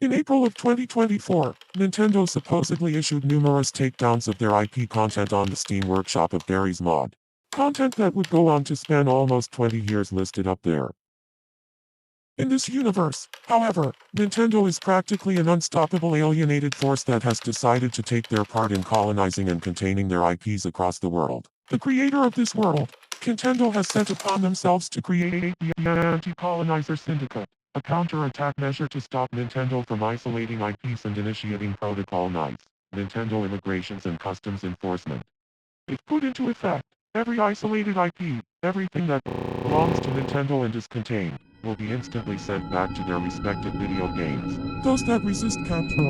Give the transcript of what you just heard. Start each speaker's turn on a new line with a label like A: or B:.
A: In April of 2024, Nintendo supposedly issued numerous takedowns of their IP content on the Steam Workshop of Barry's Mod. Content that would go on to span almost 20 years listed up there. In this universe, however, Nintendo is practically an unstoppable alienated force that has decided to take their part in colonizing and containing their IPs across the world. The creator of this world, Nintendo, has set upon themselves to create the Anti-Colonizer Syndicate, a counter-attack measure to stop Nintendo from isolating IPs and initiating Protocol 9, Nintendo Immigrations and Customs Enforcement. If put into effect, every isolated IP, everything that belongs to Nintendo and is contained, will be instantly sent back to their respective video games. Those that resist capture.